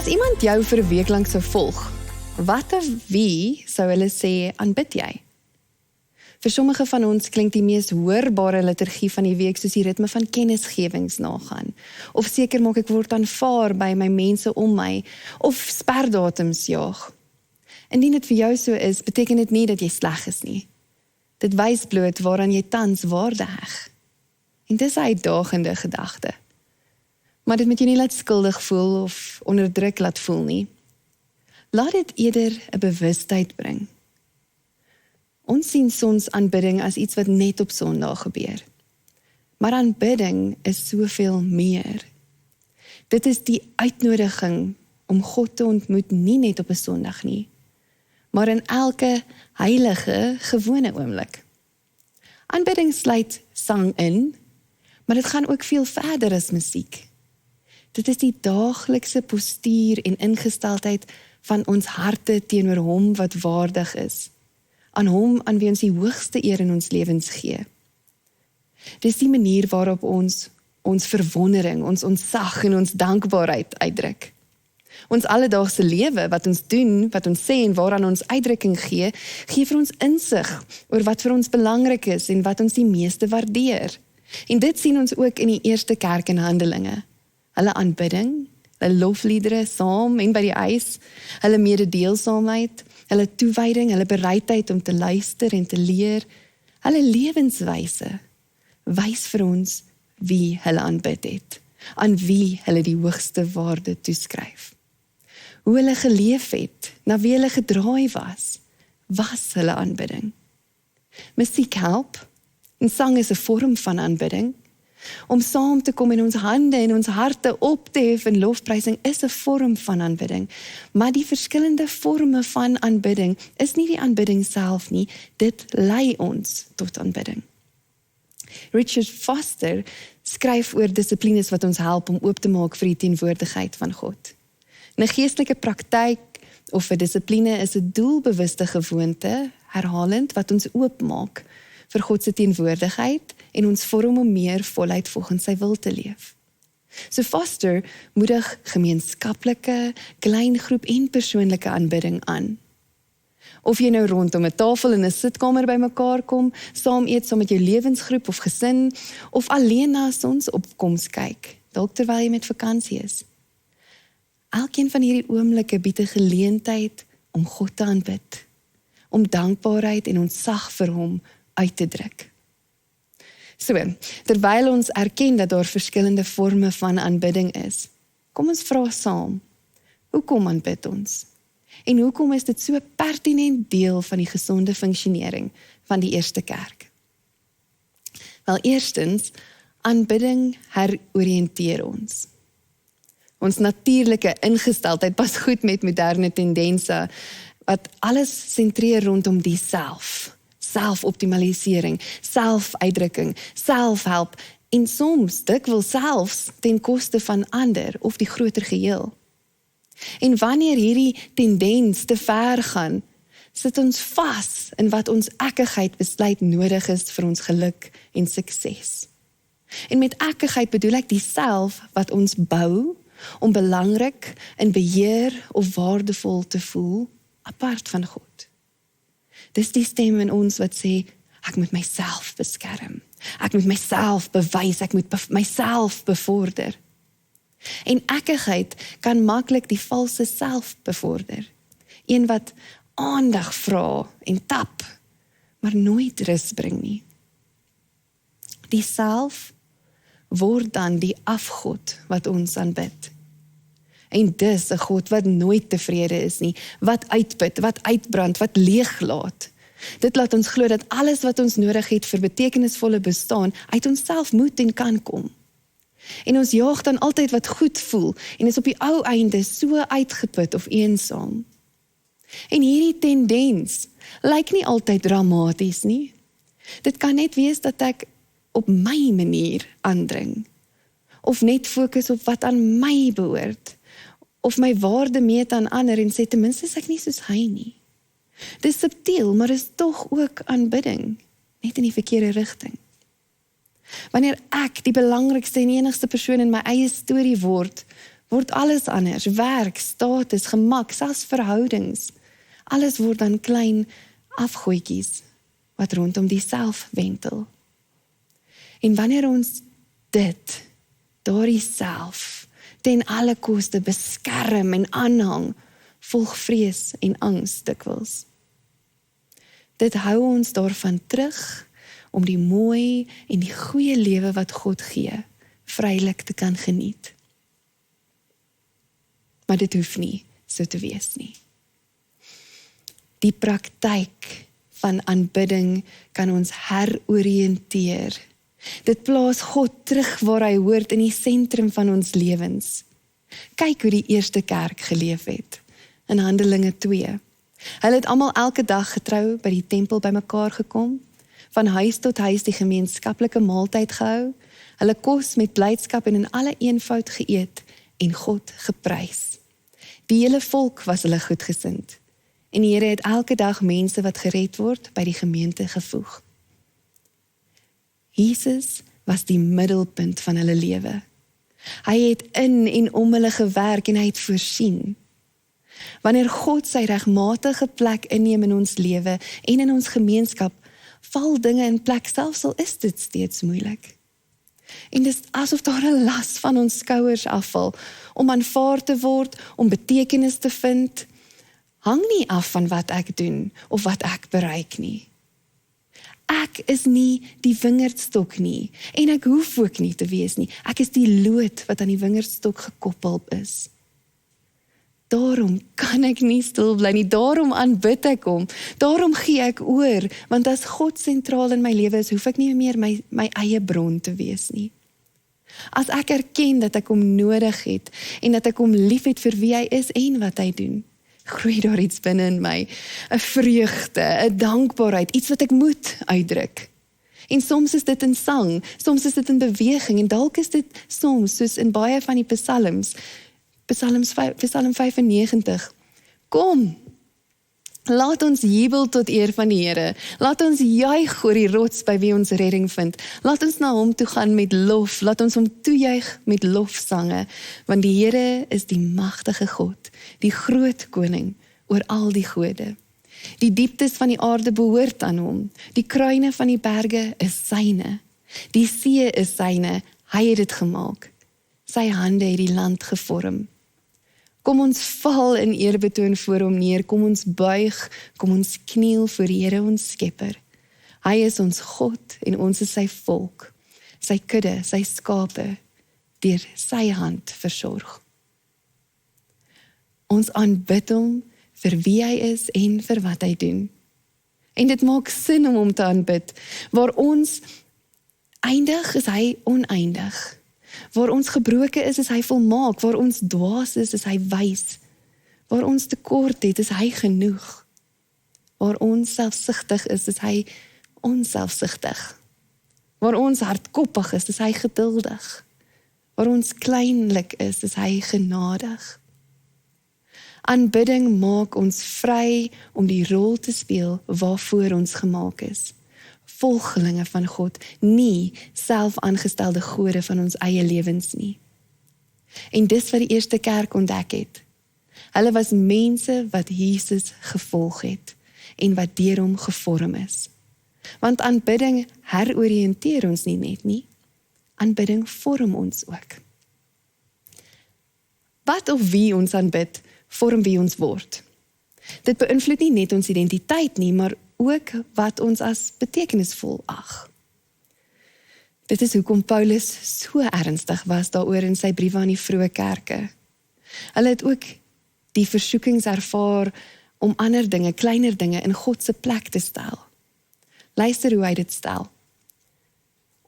iemand jou vir 'n week lank sou volg, wat of wie sou hulle sê aanbid jy? Vir sommige van ons klink die mees hoorbare liturgie van die week soos die ritme van kennisgewings nagaan, of seker maak ek word aanvaar by my mense om my, of sperdatums jaag. Indien dit vir jou so is, beteken dit nie dat jy sleg is nie. Dit wys bloot waaraan jy tans waarde heg. En dis 'n uitdagende gedagte. Maar dit moet jy nie laat skuldig voel of onderdruk laat voel nie. Laat dit eerder 'n bewustheid bring. Ons sien soms aanbidding as iets wat net op Sondag gebeur. Maar aanbidding is soveel meer. Dit is die uitnodiging om God te ontmoet nie net op 'n Sondag nie, maar in elke heilige, gewone oomblik. Aanbidding sluit sang in, maar dit gaan ook veel verder as musiek. Dit is die daaglikse postuur en ingesteldheid van ons harte teenoor hom wat waardig is, aan hom aan wie ons die hoogste eer in ons lewens gee. Dis die manier waarop ons verwondering, ons ontzag en ons dankbaarheid uitdruk. Ons alledaagse lewe, wat ons doen, wat ons sê en waaraan ons uitdrukking gee vir ons insig oor wat vir ons belangrik is en wat ons die meeste waardeer. En dit sien ons ook in die eerste kerk in Handelinge. Hulle aanbidding, hulle lofliedere saam en by die ys, hulle mededeelsaamheid, hulle toewyding, hulle bereidheid om te luister en te leer, hulle lewenswyse, wys vir ons wie hulle aanbid het, aan wie hulle die hoogste waarde toeskryf. Hoe hulle geleef het, na wie hulle gedraai was hulle aanbidding. Musiek help, en sang is 'n vorm van aanbidding. Om saam te kom en ons hande en ons harte op te hef in lofprysing is 'n vorm van aanbidding. Maar die verskillende vorme van aanbidding is nie die aanbidding self nie, dit lei ons tot aanbidding. Richard Foster skryf oor dissiplines wat ons help om oop te maak vir die teenwoordigheid van God. 'n Geestelike praktyk of 'n dissipline is 'n doelbewuste gewoonte, herhalend, wat ons oopmaak vir God se teenwoordigheid en ons vorm om meer voluit volgens sy wil te leef. So Foster moedig gemeenskaplike, kleingroep en persoonlike aanbidding aan. Of jy nou rondom 'n tafel in 'n sitkamer bymekaar kom, saam eet saam met jou lewensgroep of gesin, of alleen na sonsopkoms kyk, dalk terwyl jy met vakansie is. Elkeen van hierdie oomblikke bied 'n geleentheid om God te aanbid, om dankbaarheid en ontzag vir hom uit te druk. So, terwyl ons erken dat daar verskillende vorme van aanbidding is, kom ons vra saam, hoekom aanbid ons? En hoekom is dit so 'n pertinent deel van die gesonde funksionering van die eerste kerk? Wel, eerstens, aanbidding heroriënteer ons. Ons natuurlike ingesteldheid pas goed met moderne tendense, wat alles sentreer rondom die selfoptimalisering, selfuitdrukking, selfhelp en soms dikwels selfs ten koste van ander of die groter geheel. En wanneer hierdie tendens te ver gaan, sit ons vas in wat ons ekkigheid besluit nodig is vir ons geluk en sukses. En met ekkigheid bedoel ek die self wat ons bou om belangrik, in beheer of waardevol te voel, apart van God. Dis die stem in ons wat sê, ek moet myself beskerm, ek moet myself bewys, ek moet myself bevorder. En ekkigheid kan maklik die valse self bevorder. Een wat aandag vra en tap, maar nooit rus bring nie. Die self word dan die afgod wat ons aanbid. En dis 'n God wat nooit tevrede is nie, wat uitput, wat uitbrand, wat leeglaat. Dit laat ons glo dat alles wat ons nodig het vir betekenisvolle bestaan uit onsself moet en kan kom. En ons jaag dan altyd wat goed voel en is op die ou einde so uitgeput of eensaam. En hierdie tendens lyk nie altyd dramaties nie. Dit kan net wees dat ek op my manier aandring, of net fokus op wat aan my behoort, of my waarde meet aan ander en sê ten minste is ek nie soos hy nie. Dis subtiel, maar is tog ook aanbidding, net in die verkeerde rigting. Wanneer ek die belangrikste en enigste persoon in my eie storie word, word alles anders, werk, status, gemak, selfs verhoudings. Alles word dan klein afgoedjies wat rondom die self wentel. En wanneer ons dit, daardie self, ten alle koste beskerm en aanhang, volg vrees en angs dikwels. Dit hou ons daarvan terug om die mooi en die goeie lewe wat God gee, vrylik te kan geniet. Maar dit hoef nie so te wees nie. Die praktyk van aanbidding kan ons heroriënteer. Dit plaas God terug waar hy hoort in die sentrum van ons lewens. Kyk hoe die eerste kerk geleef het, in Handelinge 2. Hulle het almal elke dag getrou by die tempel bymekaar gekom, van huis tot huis die gemeenskaplike maaltyd gehou, hulle kos met blydskap en in alle eenvoud geëet en God geprys. Die hele volk was hulle goedgesind, en die Here het elke dag mense wat gered word by die gemeente gevoeg. Jesus was die middelpunt van hulle lewe. Hy het in en om hulle gewerk en hy het voorsien. Wanneer God sy regmatige plek inneem in ons lewe en in ons gemeenskap, val dinge in plek, selfs al is dit steeds moeilik. En dit is asof daar 'n las van ons skouers afval, om aanvaar te word, om betekenis te vind, hang nie af van wat ek doen, of wat ek bereik nie. Ek is nie die wingerdstok nie, en ek hoef ook nie te wees nie. Ek is die loot wat aan die wingerdstok gekoppel is. Daarom kan ek nie stil bly nie, daarom aanbid ek hom, daarom gee ek oor, want as God sentraal in my lewe is, hoef ek nie meer my eie bron te wees nie. As ek erken dat ek hom nodig het, en dat ek hom lief het vir wie hy is en wat hy doen, groei daar iets binne in my, 'n vreugde, 'n dankbaarheid, iets wat ek moet uitdruk. En soms is dit in sang, soms is dit in beweging, en dalk is dit soms, soos in baie van die psalms, Psalm 95, kom, laat ons jubel tot eer van die Here, laat ons juig oor die rots by wie ons redding vind, laat ons na hom toe gaan met lof, laat ons hom toejuig met lofsange, want die Here is die magtige God, die groot koning oor al die gode. Die dieptes van die aarde behoort aan hom, die kruine van die berge is syne, die see is syne, hy het dit gemaak, sy hande het die land gevorm. Kom ons val in eerbetoon voor hom neer, kom ons buig, kom ons kniel voor die Here ons Skepper. Hy is ons God en ons is sy volk, sy kudde, sy skape, deur sy hand versorg. Ons aanbid hom vir wie hy is en vir wat hy doen. En dit maak sin om hom te aanbid. Waar ons eindig, is hy oneindig. Waar ons gebroken is hy volmaak. Waar ons dwaas is hy wys. Waar ons tekort het, is hy genoeg. Waar ons selfsugtig is hy onselfsugtig. Waar ons hardkoppig is hy geduldig. Waar ons kleinlik is hy genadig. Aanbidding maak ons vry om die rol te speel waarvoor ons gemaak is. Volgelinge van God, nie selfaangestelde gode van ons eie lewens nie. En dis wat die eerste kerk ontdek het. Hulle was mense wat Jesus gevolg het en wat deur hom gevorm is. Want aanbidding heroriënteer ons nie net nie, aanbidding vorm ons ook. Wat of wie ons aanbid, vorm wie ons word. Dit beïnvloed nie net ons identiteit nie, maar ook wat ons as betekenisvol ag. Dit is hoekom Paulus so ernstig was daaroor in sy briewe aan die vroeë kerke. Hulle het ook die versoekings ervaar om ander dinge, kleiner dinge in God se plek te stel. Luister hoe hy dit stel.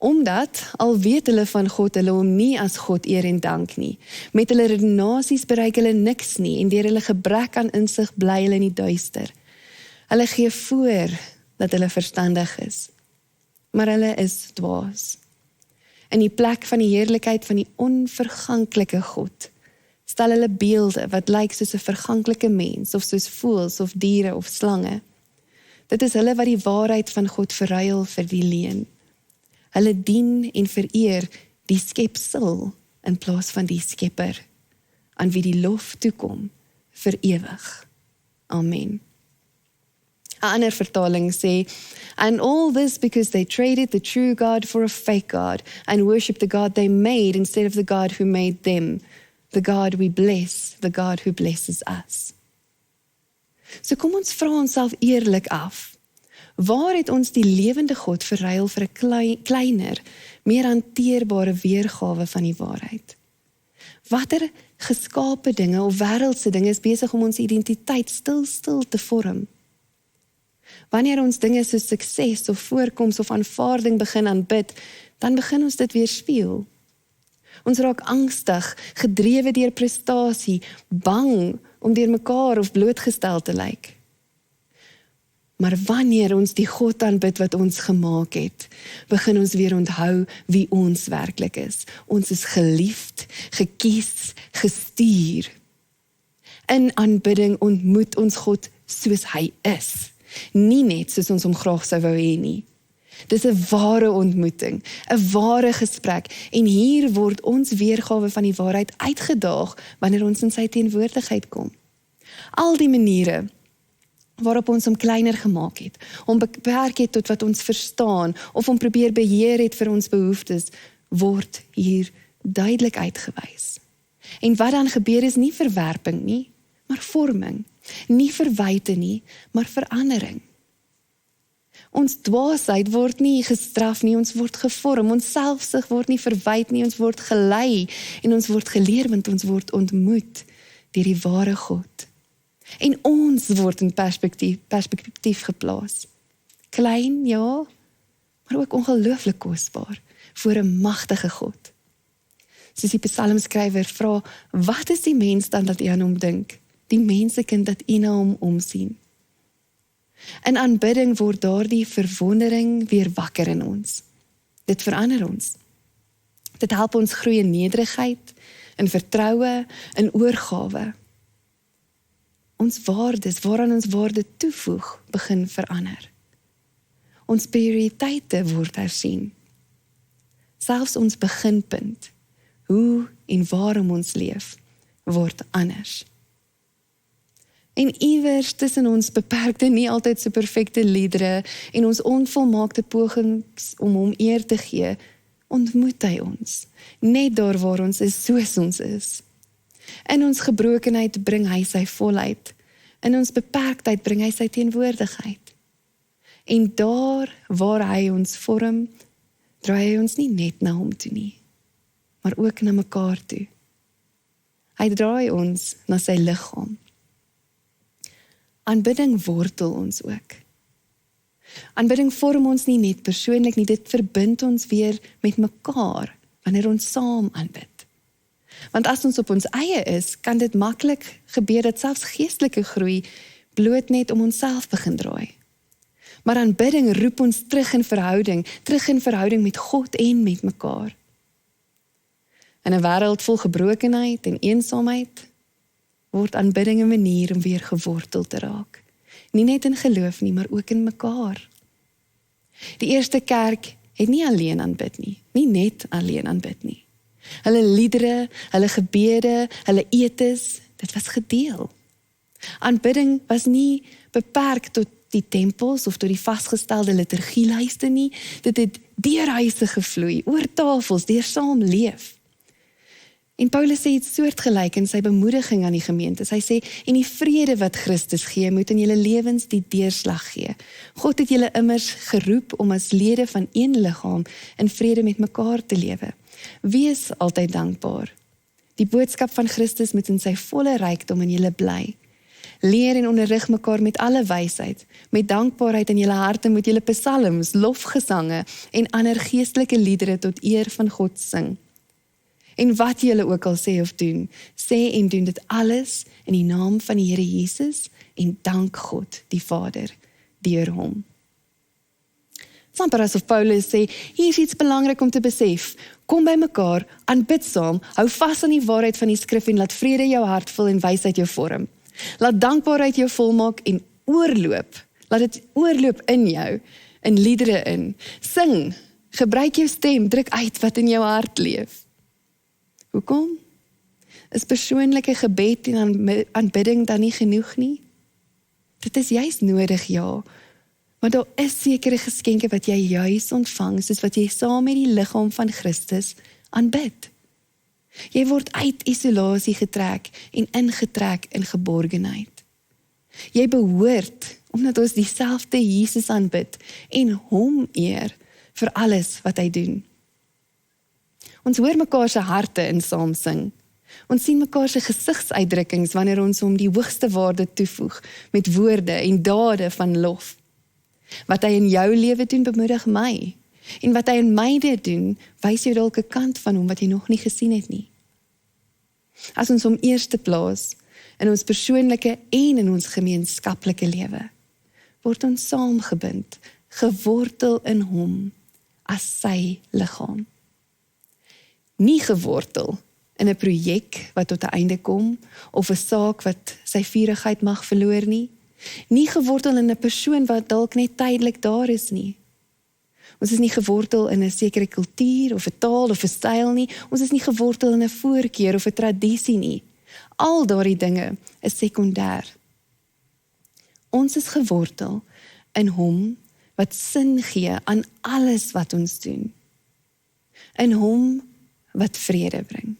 Omdat, al weet hulle van God, hulle hom nie as God eer en dank nie. Met hulle redenasies bereik hulle niks nie, en deur hulle gebrek aan insig bly hulle in die duister. Hulle gee voor dat hulle verstandig is, maar hulle is dwaas. In die plek van die heerlikheid van die onverganklike God, stel hulle beelde wat lyk soos 'n verganklike mens, of soos voëls of diere of slange. Dit is hulle wat die waarheid van God verruil vir die leuen. Hulle dien en vereer die skepsel in plaas van die Skepper. aan wie die lof toekom vir ewig. Amen. 'n ander vertaling sê, and all this because they traded the true God for a fake God and worshipped the God they made instead of the God who made them, the God we bless, the God who blesses us. So kom ons vra onsself eerlik af, waar het ons die lewende God verruil vir 'n kleiner, meer hanteerbare weergawe van die waarheid? Watter geskape dinge of wêreldse dinge is besig om ons identiteit stil te vorm? Wanneer ons dinge soos sukses of voorkoms of aanvaarding begin aanbid, dan begin ons dit weerspieël. Ons raak angstig, gedrewe deur prestasie, bang om deur mekaar of blootgestel te lyk. Maar wanneer ons die God aanbid wat ons gemaak het, begin ons weer onthou wie ons werklik is. Ons is geliefd, gekies, gestuur. In aanbidding ontmoet ons God soos hy is. Nie net soos ons hom graag sou wou hê nie. Dis 'n ware ontmoeting, 'n ware gesprek, en hier word ons weergawe van die waarheid uitgedaag wanneer ons in sy teenwoordigheid kom. Al die maniere waarop ons hom kleiner gemaak het, hom beperk het tot wat ons verstaan, of hom probeer beheer het vir ons behoeftes, word hier duidelik uitgewys. En wat dan gebeur is nie verwerping nie, maar vorming. Nie verwyte nie, maar verandering. Ons dwaasheid word nie gestraf nie, ons word gevorm. Ons selfsug word nie verwyd nie, ons word gelei en ons word geleer, want ons word ontmoet deur die ware God. En ons word in perspektief geplaas. Klein, ja, maar ook ongelooflik kosbaar voor 'n magtige God. Soos die psalmskrywer vra, wat is die mens dan dat u aan hom dink? Die mensekind dat u na hom omsien. In aanbidding word daardie verwondering weer wakker in ons. Dit verander ons. Dit help ons groei in nederigheid, in vertroue, in oorgawe. Ons waardes, waaraan ons waarde toevoeg, begin verander. Ons prioriteite word hersien. Selfs ons beginpunt, hoe en waarom ons leef, word anders. En iewers tussen ons beperkte, nie altyd so perfekte liedere en ons onvolmaakte pogings om hom eer te gee, ontmoet hy ons, net daar waar ons is, soos ons is. In ons gebrokenheid bring hy sy volheid, in ons beperktheid bring hy sy teenwoordigheid. En daar waar hy ons vorm, draai hy ons nie net na hom toe nie, maar ook na mekaar toe. Hy draai ons na sy liggaam. Aanbidding wortel ons ook. Aanbidding vorm ons nie net persoonlik nie, dit verbind ons weer met mekaar, wanneer ons saam aanbid. Want as ons op ons eie is, kan dit maklik gebeur dat selfs geestelike groei bloot net om onsself begin draai. Maar aanbidding roep ons terug in verhouding met God en met mekaar. In 'n wêreld vol gebrokenheid en eensaamheid, word aanbidding 'n manier om weer gewortel te raak. Nie net in geloof nie, maar ook in mekaar. Die eerste kerk het nie alleen aanbid nie net alleen aanbid nie. Hulle liedere, hulle gebede, hulle etes, dit was gedeel. Aanbidding was nie beperk tot die tempels of tot die vasgestelde liturgielyste nie, dit het deur huise gevloei, oor tafels, deur saam leef. En Paulus sê iets soortgelyk in sy bemoediging aan die gemeentes. Hy sê, en die vrede wat Christus gee, moet in julle lewens die deurslag gee. God het julle immers geroep om as lede van een liggaam in vrede met mekaar te lewe. Wees altyd dankbaar. Die boodskap van Christus moet in sy volle rykdom in julle bly. Leer en onderrig mekaar met alle wysheid. Met dankbaarheid in julle harte moet julle psalms, lofgesange en ander geestelike liedere tot eer van God sing. En wat julle ook al sê of doen, sê en doen dit alles in die naam van die Here Jesus en dank God, die Vader, deur hom. Amper asof Paulus sê, hier is iets belangrik om te besef, kom by mekaar, aanbid saam, hou vas aan die waarheid van die skrif en laat vrede jou hart vul en wysheid jou vorm. Laat dankbaarheid jou volmaak en oorloop, laat dit oorloop in jou, in liedere in. Sing, gebruik jou stem, druk uit wat in jou hart leef. Hoekom? Is persoonlike gebed en aanbidding dan nie genoeg nie? Dit is juist nodig, ja. Maar daar is sekere geskenke wat jy juist ontvang, soos wat jy saam met die liggaam van Christus aanbid. Jy word uit isolasie getrek en ingetrek in geborgenheid. Jy behoort, omdat ons dieselfde Jesus aanbid en hom eer vir alles wat hy doen. Ons hoor mekaar se harte in saam sing. Ons sien mekaar se gesigsuitdrukkings wanneer ons hom die hoogste waarde toevoeg met woorde en dade van lof. Wat hy in jou lewe doen, bemoedig my. En wat hy in myne doen, wys jou dalk 'n kant van hom wat jy nog nie gesien het nie. As ons hom eerste plaas in ons persoonlike en in ons gemeenskaplike lewe, word ons saamgebind, gewortel in hom as sy liggaam. Nie gewortel in 'n projek wat tot 'n einde kom, of 'n saak wat sy vurigheid mag verloor nie. Nie gewortel in 'n persoon wat dalk net tydelik daar is nie. Ons is nie gewortel in 'n sekere kultuur, of 'n taal, of 'n styl nie. Ons is nie gewortel in 'n voorkeur of 'n tradisie nie. Al daardie dinge is sekondêr. Ons is gewortel in hom wat sin gee aan alles wat ons doen. In hom wat vrede bring.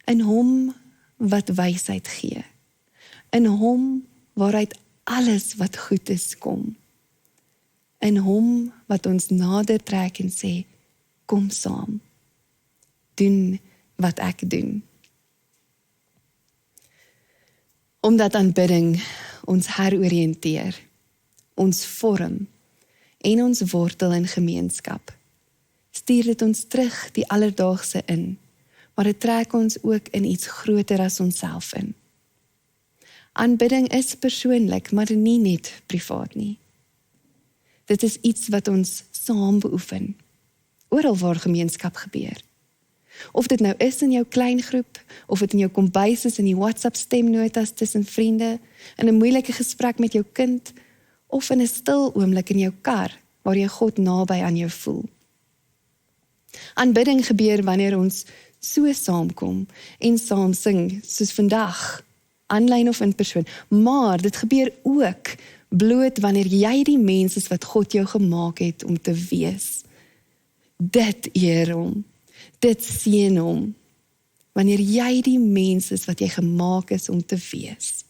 In hom wat wysheid gee. In hom waaruit alles wat goed is kom. In hom wat ons nader trek en sê, kom saam. Doen wat ek doen. Omdat aanbidding ons heroriënteer, ons vorm en ons wortel in gemeenskap, stuur dit ons terug die alledaagse in, maar dit trek ons ook in iets groter as onsself in. Aanbidding is persoonlik, maar nie net privaat nie. Dit is iets wat ons saam beoefen, oral waar gemeenskap gebeur. Of dit nou is in jou klein groep, of dit in jou kombuis is, in die WhatsApp stemnotas tussen vriende, in 'n moeilike gesprek met jou kind, of in 'n stil oomblik in jou kar, waar jy God naby aan jou voel. Aanbidding gebeur wanneer ons so saamkom en saam sing, soos vandag, aanlyn of in persoon, maar dit gebeur ook bloot wanneer jy die mens is wat God jou gemaak het om te wees. Dit eer hom, dit seën hom, wanneer jy die mens is wat jy gemaak is om te wees.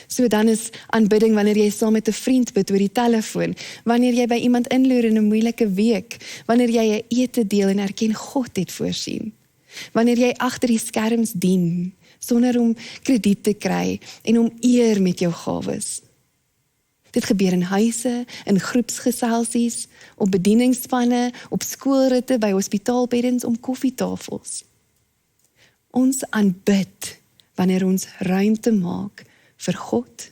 So dan is aanbidding wanneer jy saam met 'n vriend bid oor die telefoon, wanneer jy by iemand inloer in 'n moeilike week, wanneer jy 'n ete deel en erken God het voorsien, wanneer jy agter die skerms dien, sonder om krediet te kry en om eer met jou gawes. Dit gebeur in huise, in groepsgeselsies, op bedieningsspanne, op skoolritte, by hospitaalbeddens, om koffietafels. Ons aanbid wanneer ons ruimte maak vir God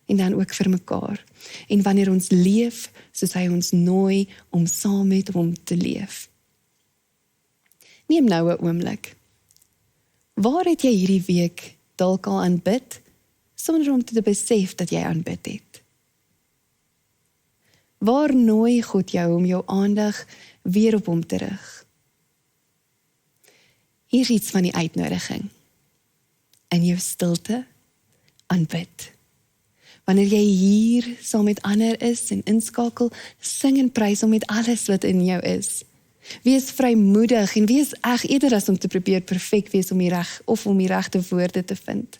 en dan ook vir mekaar. En wanneer ons leef soos hy ons nooi om saam met hom te leef. Neem nou 'n oomblik. Waar het jy hierdie week dalk al aanbid sonder om te besef dat jy aanbid het? Waar nooi God jou om jou aandag weer op hom te rig? Hier is iets van die uitnodiging. In jou stilte, aanbid. Wanneer jy hier saam met ander is en inskakel, sing en prys hom met alles wat in jou is. Wees vrymoedig en wees eg eerder as om te probeer perfek wees om die regte woorde te vind.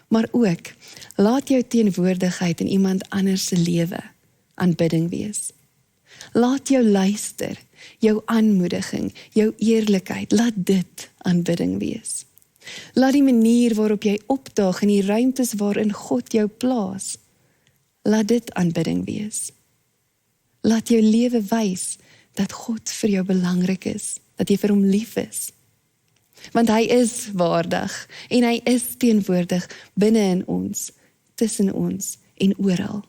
Maar ook, laat jou teenwoordigheid in iemand anders se lewe aanbidding wees. Laat jou luister, jou aanmoediging, jou eerlikheid, laat dit aanbidding wees. Laat die manier waarop jy opdaag in die ruimtes waarin God jou plaas, laat dit aanbidding wees. Laat jou lewe wys dat God vir jou belangrik is, dat jy vir hom lief is. Want hy is waardig en hy is teenwoordig binne in ons, tussen ons en oral.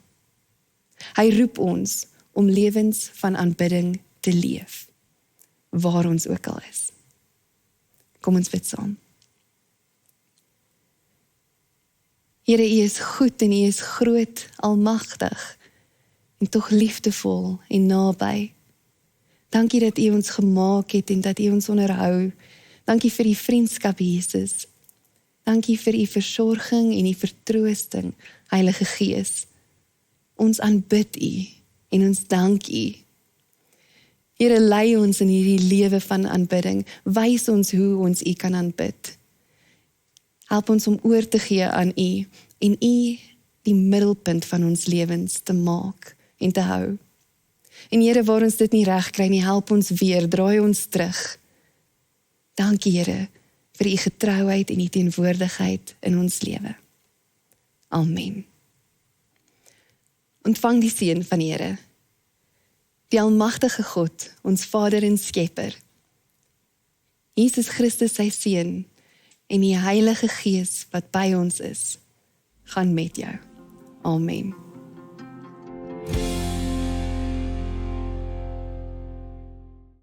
Hy roep ons om lewens van aanbidding te leef, waar ons ook al is. Kom ons bid saam. Here, U is goed en U is groot, almagtig en tog liefdevol en naby. Dankie dat U ons gemaak het en dat U ons onderhou, Dankie vir die vriendskap, Jesus. Dankie vir u versorging en u vertroosting, Heilige Gees. Ons aanbid u en ons dank u. Here, lei ons in hierdie lewe van aanbidding. Wys ons hoe ons u kan aanbid. Help ons om oor te gee aan u en u die middelpunt van ons lewens te maak en te hou. En Here, waar ons dit nie reg kry nie, help ons weer, draai ons terug. Dankie, Here, vir u getrouheid en u teenwoordigheid in ons lewe. Amen. Ontvang die seën van die Here. Die almagtige God, ons Vader en Skepper, Jesus Christus sy Seun en die Heilige Gees wat by ons is, gaan met jou. Amen.